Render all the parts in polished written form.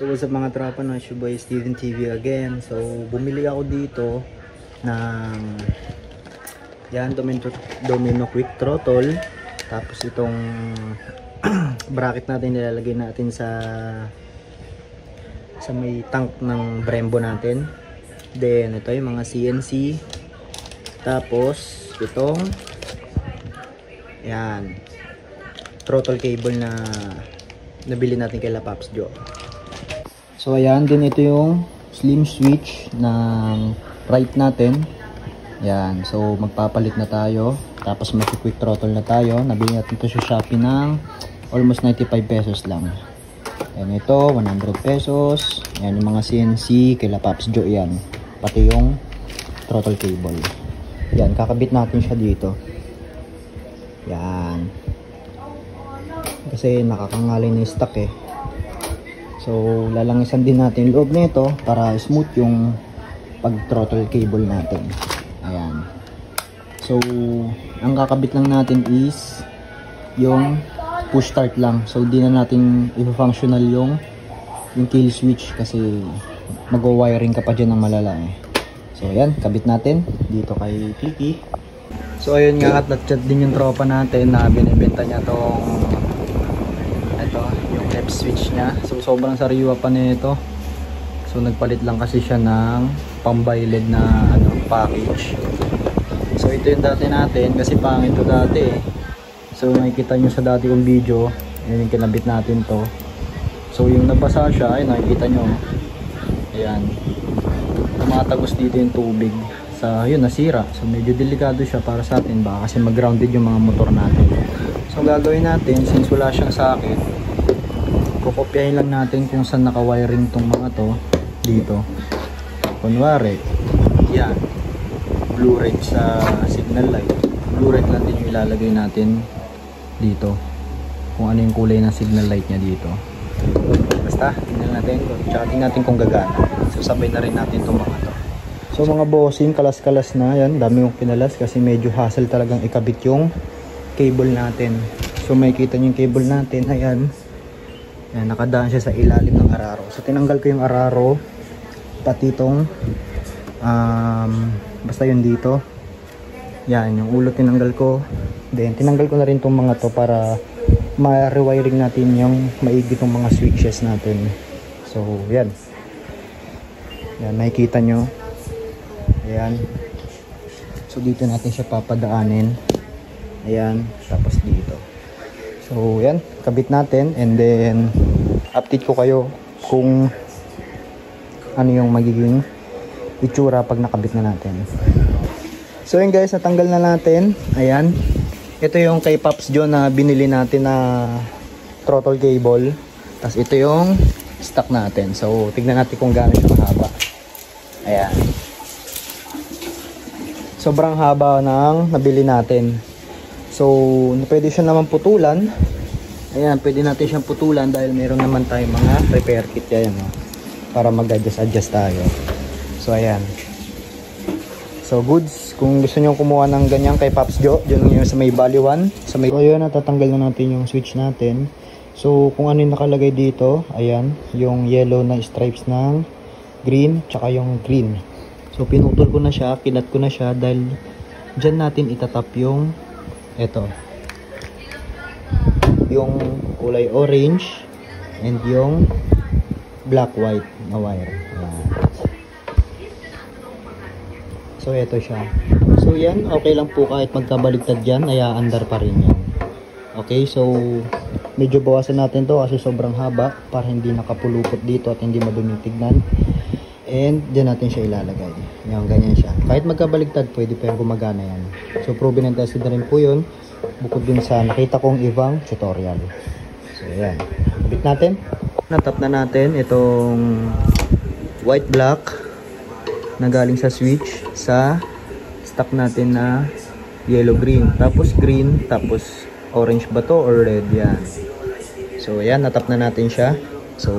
So what's up mga tropa, no? It's your boy Steven TV again. So bumili ako dito ng yan, Domino Quick Throttle. Tapos itong bracket natin nilalagay natin sa may tank ng Brembo natin. Then ito yung mga CNC. Tapos itong yan, throttle cable na nabili natin kay La Paps Joe. So ayan, din ito yung slim switch ng right natin. Yan, so magpapalit na tayo. Tapos mag-quick throttle na tayo. Nabili natin ito sa Shopee ng almost 95 pesos lang. Yan, ito 100 pesos. Yan yung mga CNC kay La Paps Joe yan. Pati yung throttle cable. Yan, kakabit natin siya dito. Yan. Kasi nakakangalay na yung stock eh. So lalangisan din natin loob nito para smooth yung pag throttle cable natin. Ayan. So ang kakabit lang natin is yung push start lang. So di na natin i-functional yung kill switch kasi mag-wiring ka pa dyan ng malala eh. So ayan, kabit natin dito kay Clicky. So ayun nga, at nag-chat din yung tropa natin na binibenta niya tong yung F switch niya. So sobrang sariwa pa nito. So nagpalit lang kasi siya ng pambaylid na package. So ito yung dati natin kasi pangit ito dati eh. So makikita nyo sa dati kong video, yun yung kinabit natin to. So yung nabasa siya, ay nakikita nyo, ayan, tumatagos dito yung tubig sa yun, nasira. So medyo delikado siya para sa atin, baka kasi mag-grounded yung mga motor natin. So gagawin natin, since wala siyang sakit, kukopyahin lang natin kung saan naka-wiring tong mga to dito. Kunwari, yan, blue red sa signal light. Blue red lang din yung ilalagay natin dito. Kung ano yung kulay ng signal light niya dito. Basta, tingnan natin. Tsaka tingnan natin kung gagana. So sabay na rin natin itong mga to. So mga bossing, kalas-kalas na yan. Dami yung kinalas kasi medyo hassle talagang ikabit yung cable natin. So makikita nyo yung cable natin. Ayan. Yan, nakadaan siya sa ilalim ng araro. So tinanggal ko yung araro, pati itong basta yun dito. Yan, yung ulo tinanggal ko. Then tinanggal ko na rin itong mga to para ma-rewiring natin yung maigi itong mga switches natin. So yan. Yan, nakikita nyo. Ayan. So dito natin siya papadaanin. Ayan, tapos dito. So yan, kabit natin and then update ko kayo kung ano yung magiging itsura pag nakabit na natin. So yun guys, natanggal na natin. Ayan, ito yung kay Paps Joe na binili natin na throttle cable. Tapos ito yung stock natin. So tignan natin kung gaano siya mahaba. Ayan, sobrang haba ng nabili natin. So, pwede siya naman putulan. Ayan, pwede natin siyang putulan dahil meron naman tayong mga repair kit yan, para mag-adjust tayo. So, ayan. So, goods. Kung gusto nyo kumuha ng ganyan kay Paps Joe, dyan yung sa may baliwan. So, ayan, natatanggal na natin yung switch natin. So, kung ano yung nakalagay dito, ayan, yung yellow na stripes ng green, tsaka yung green. So, pinutol ko na siya, kinat ko na siya dahil dyan natin itatap yung ito, yung kulay orange and yung black white na wire. So ito siya. So yan, okay lang po kahit magkabaligtad dyan, ay aandar pa rin yan. Okay, so medyo bawasan natin to kasi sobrang haba para hindi nakapulupot dito at hindi maduming tignan. And dyan natin siya ilalagay. Yan, ganyan siya. Kahit magkabaligtad, pwede pa yung gumagana yan. So, proven and tested na rin po yun. Bukod din sa nakita kong ibang tutorial. So, yan. Kabit natin. Natap na natin itong white black na galing sa switch sa stock natin na yellow green. Tapos green, tapos orange ba to or red? Yan. So, yan. Natap na natin siya. So,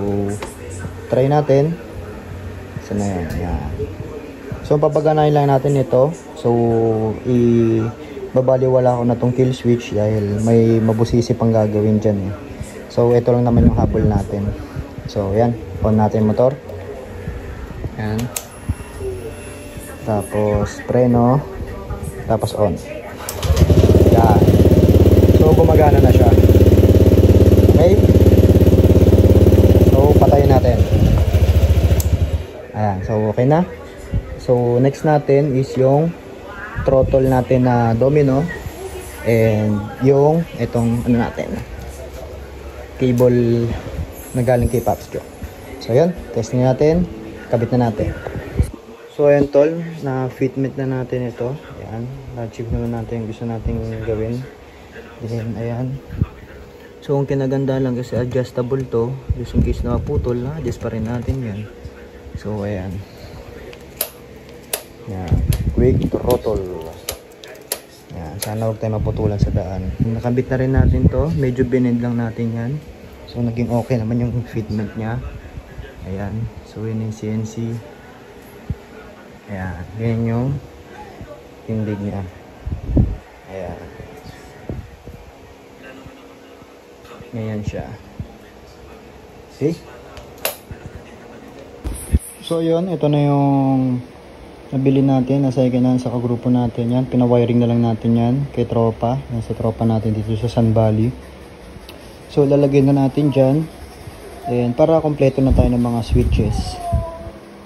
try natin. Na yan. Yan. So papaganahin lang natin ito. So babaliwala ko na tong kill switch dahil may mabusisi pang gagawin dyan eh. So ito lang naman yung habol natin. So yan, On natin yung motor. Yan. Tapos preno. Tapos on. Yan. So gumagana na siya. Okay. So patayin natin. Ayan. So okay na. So next natin is yung throttle natin na domino. And yung itong ano natin, cable na galing kay Pops Joe. So yun, testing natin, kabit na natin. So ayan tol, na fitment na natin ito. Ayan, na-achieve naman natin yung gusto nating gawin. Then ayan. So ang kinaganda lang kasi adjustable to, just in case na maputol, adjust pa rin natin yan. So ayan. Ayan, quick throttle. Yan, sana huwag tayo maputulan sa daan. Nakabit na rin natin to. Medyo binend lang natin yan. So naging okay naman yung fitment nya. Ayan. So yun yung CNC. Ayan. Yan yung tindig nya. Ayan. Ganyan siya. See? So yun. Ito na yung nabili natin na second hand sa kagrupo natin yan. Pinawiring na lang natin yan kay tropa. Nasa tropa natin dito sa Sun Valley. So lalagyan na natin dyan. And para kompleto na tayo ng mga switches.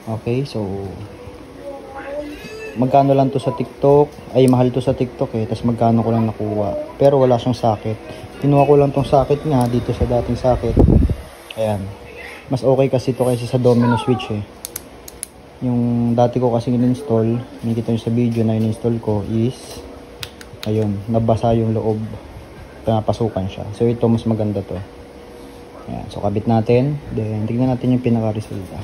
Okay, so magkano lang to sa TikTok. Ay mahal to sa TikTok eh. Tapos magkano ko lang nakuha. Pero wala siyang socket. Kinuha ko lang tong socket nga dito sa dating socket. Ayan. Mas okay kasi to kaysa sa domino switch eh. Yung dati ko kasi in-install, nakikita nyo sa video na in-install ko is ayun, nabasa yung loob, pinapasukan siya. So ito mas maganda to. Ayan, so kabit natin, then tignan natin yung pinaka-resulta.